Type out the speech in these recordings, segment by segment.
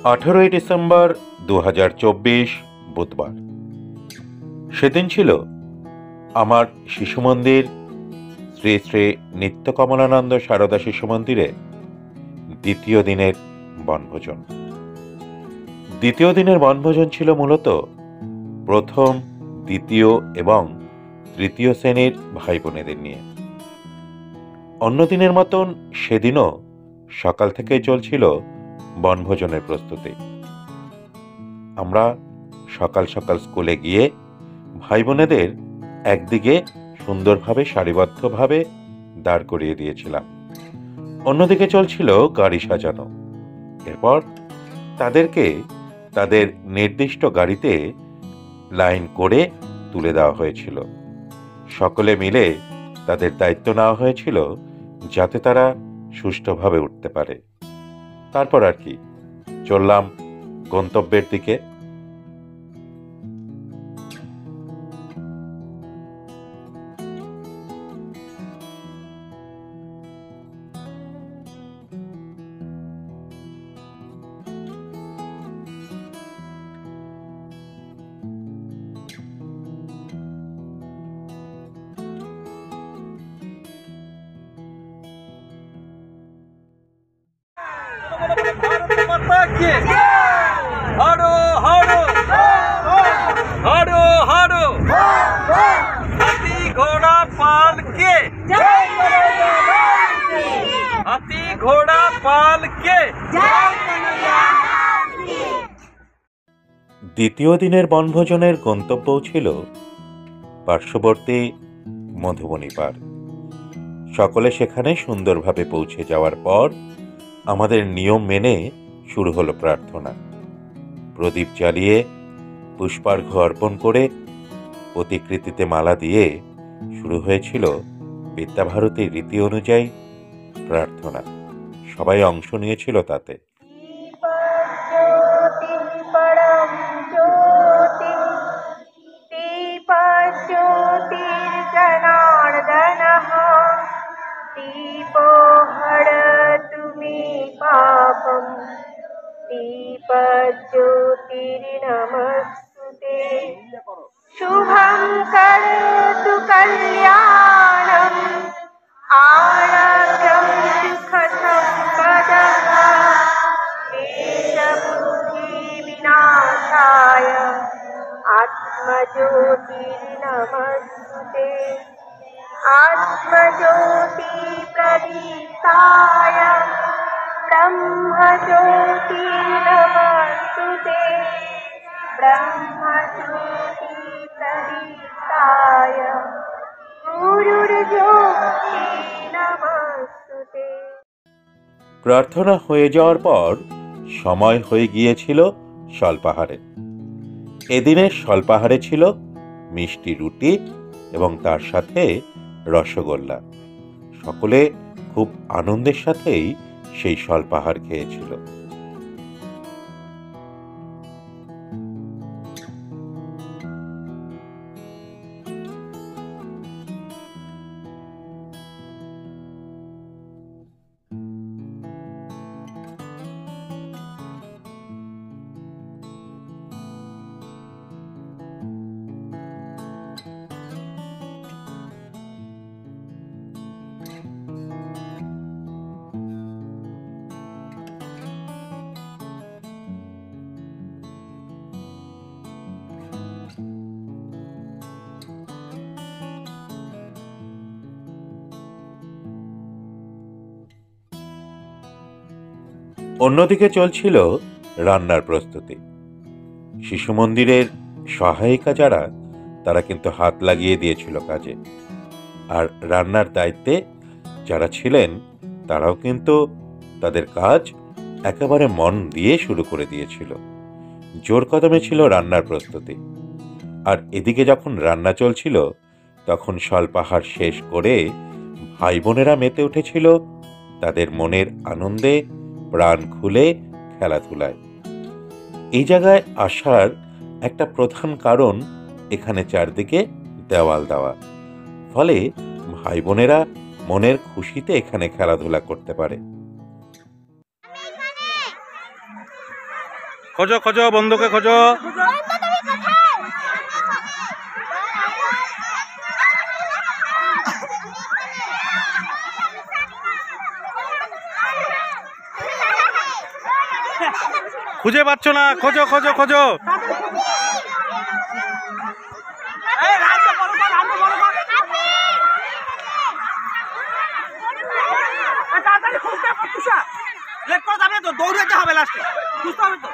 18ই December 2024 বুধবার। সেদিন ছিল আমার শিশু মন্দির শ্রী শ্রী নিত্য কমলানন্দ সারদা শিশু মন্দিরে দ্বিতীয় দিনের বনভোজন। দ্বিতীয় দিনের বনভোজন ছিল মূলত প্রথম, দ্বিতীয় এবং তৃতীয় শ্রেণীর ভাই বোনেদের নিয়ে। অন্য দিনের মতন সেদিনও সকাল থেকেই চলছিল বনভোজনের প্রস্তুতি। আমরা সকাল সকাল স্কুলে গিয়ে ভাই বোনেদের একদিকে সুন্দরভাবে সারিবদ্ধভাবে দাঁড় করিয়ে দিয়েছিলাম, অন্যদিকে চলছিল গাড়ি সাজানো। এরপর তাদেরকে তাদের নির্দিষ্ট গাড়িতে লাইন করে তুলে দেওয়া হয়েছিল। সকলে মিলে তাদের দায়িত্ব নেওয়া হয়েছিল যাতে তারা সুষ্ঠুভাবে উঠতে পারে। তারপর আর কি, চললাম গন্তব্যের দিকে। হাড়ো হাড়ো হাড়ো হাড়ো হাতি ঘোড়া পালকে, হাতি ঘোড়া পালকে। দ্বিতীয় দিনের বনভোজনের গন্তব্য ছিল পার্শ্ববর্তী মধুবনী পার্ক। সকলে সেখানে সুন্দরভাবে পৌঁছে যাওয়ার পর আমাদের নিয়ম মেনে শুরু হলো প্রার্থনা। প্রদীপ জ্বালিয়ে পুষ্পার্ঘ্য অর্পণ করে প্রতিকৃতিতে মালা দিয়ে শুরু হয়েছিল বিদ্যাভারতীর রীতি অনুযায়ী প্রার্থনা। সবাই অংশ নিয়েছিল তাতে। दीपज्योतिर्नमस्तुते शुभं करोतु कल्याणम् आरोग्यं सुखसम्पदः क्लेशबुद्धिविनाशाय आत्मज्योतिर्नमस्तुते आत्मज्योतिप्रदीप्ताय ब्रह्मज्योति नमस्तुते ब्रह्मज्योतिप्रदीप्ताय गुरुर्ज्योति नमस्तुते। প্রার্থনা হয়ে যাওয়ার পর সময় হয়ে গিয়েছিল স্বল্পাহারে। এদিনের স্বল্পাহারে ছিল মিষ্টি রুটি এবং তার সাথে রসগোল্লা। সকলে খুব আনন্দের সাথেই সেই স্বল্পাহার খেয়েছিল। অন্যদিকে চলছিল রান্নার প্রস্তুতি। শিশু মন্দিরের সহায়িকা যারা, তারা কিন্তু হাত লাগিয়ে দিয়েছিল কাজে। আর রান্নার দায়িত্বে যারা ছিলেন তারাও কিন্তু তাদের কাজ একেবারে মন দিয়ে শুরু করে দিয়েছিল। জোর কদমে ছিল রান্নার প্রস্তুতি। আর এদিকে যখন রান্না চলছিল তখন স্বল্পাহার শেষ করে ভাই বোনেরা মেতে উঠেছিল তাদের মনের আনন্দে, প্রাণ খুলে খেলাধুলায়। এই জায়গায় আসার একটা প্রধান কারণ এখানে চারদিকে দেওয়াল দেওয়া, ফলে ভাই বোনেরা মনের খুশিতে এখানে খেলাধুলা করতে পারে। খোঁজো খোঁজো বন্ধুকে খোঁজো। খুঁজে পাচ্ছ না, খোঁজো খোঁজো খোঁজো। দৌড়াতে হবে লাস্টে, বুঝতে হবে তো।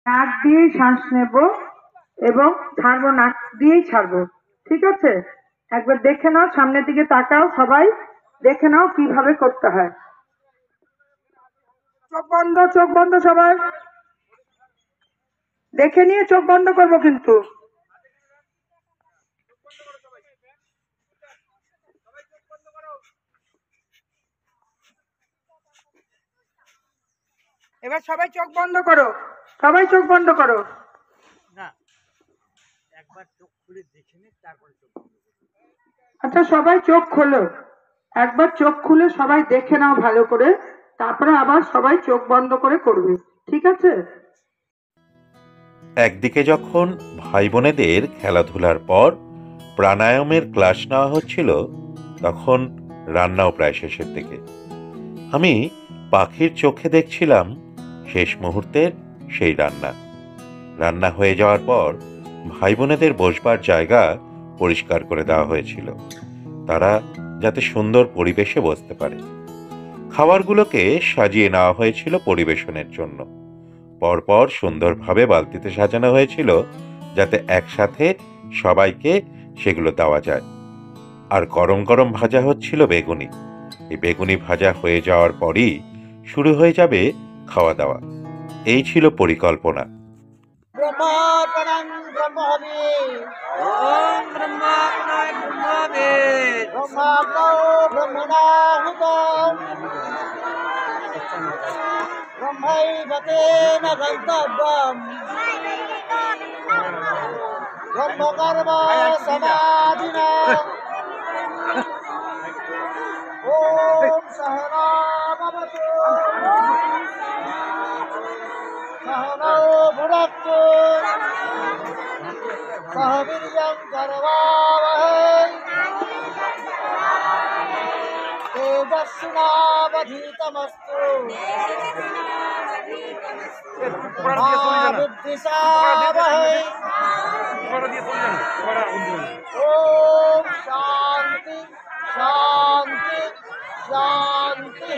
নাক দিয়েই শ্বাস নেব এবং ছাড়বো, নাক দিয়েই ছাড়বো। ঠিক আছে, একবার দেখে নাও, সামনের দিকে তাকাও, সবাই দেখে নাও কিভাবে করতে হয়। চোখ বন্ধ সবাই, দেখে নিয়ে চোখ বন্ধ করবো কিন্তু। এবার সবাই চোখ বন্ধ করো, সবাই চোখ বন্ধ করো। আচ্ছা সবাই চোখ খোলো, একবার চোখ খুলে সবাই দেখে নাও ভালো করে, তারপরে আবার সবাই চোখ বন্ধ করে করবে। ঠিক আছে? একদিকে যখন ভাই বোনেদের খেলাধুলার পর প্রাণায়ামের ক্লাস নেওয়া হচ্ছিল, তখন রান্নাও প্রায় শেষের দিকে। আমি পাখির চোখে দেখছিলাম শেষ মুহূর্তের সেই রান্না। রান্না হয়ে যাওয়ার পর ভাই বোনেদের বসবার জায়গা পরিষ্কার করে দেওয়া হয়েছিল, তারা যাতে সুন্দর পরিবেশে বসতে পারে। খাবারগুলোকে সাজিয়ে নেওয়া হয়েছিল পরিবেশনের জন্য। পরপর সুন্দরভাবে বালতিতে সাজানো হয়েছিল, যাতে একসাথে সবাইকে সেগুলো দেওয়া যায়। আর গরম গরম ভাজা হচ্ছিল বেগুনি। এই বেগুনি ভাজা হয়ে যাওয়ার পরই শুরু হয়ে যাবে খাওয়া দাওয়া। এই ছিল পরিকল্পনা। ব্রহ্মার্পণং ব্রহ্মহবি, ওম ব্রহ্মাগ্নায় ব্রহ্মবে, ব্রহ্মাগ্নৌ ব্রহ্মণাহুতং, ব্রহ্মৈবতেন গন্তব্যম, ব্রহ্মকর্ম সমাধিনা। ওম সহনামবতু, সহনৌ ভুনক্তু, সহ বীর্যং করবাবহৈ, তেজস্বিনাবধীতমস্তু মা বিদ্বিষাবহৈ। ওম শান্তি শান্তি শান্তি।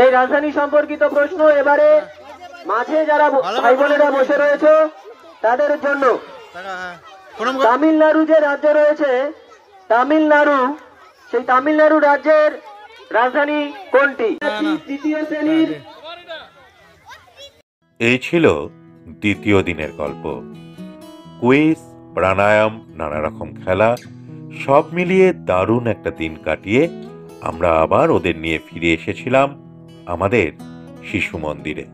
এই রাজধানী সম্পর্কিত প্রশ্ন এবারে মাঝে যারা ভাই বোনেরা বসে রয়েছে তাদের জন্য। তামিলনাড়ু যে রাজ্য রয়েছে, তামিলনাড়ু, সেই তামিলনাড়ু রাজ্যের রাজধানী কোনটি? তৃতীয় শ্রেণীর এই ছিল দ্বিতীয় দিনের গল্প। কুইজ, প্রাণায়াম, নানা রকম খেলা সব মিলিয়ে দারুণ একটা দিন কাটিয়ে আমরা আবার ওদের নিয়ে ফিরে এসেছিলাম আমাদের শিশু মন্দিরে।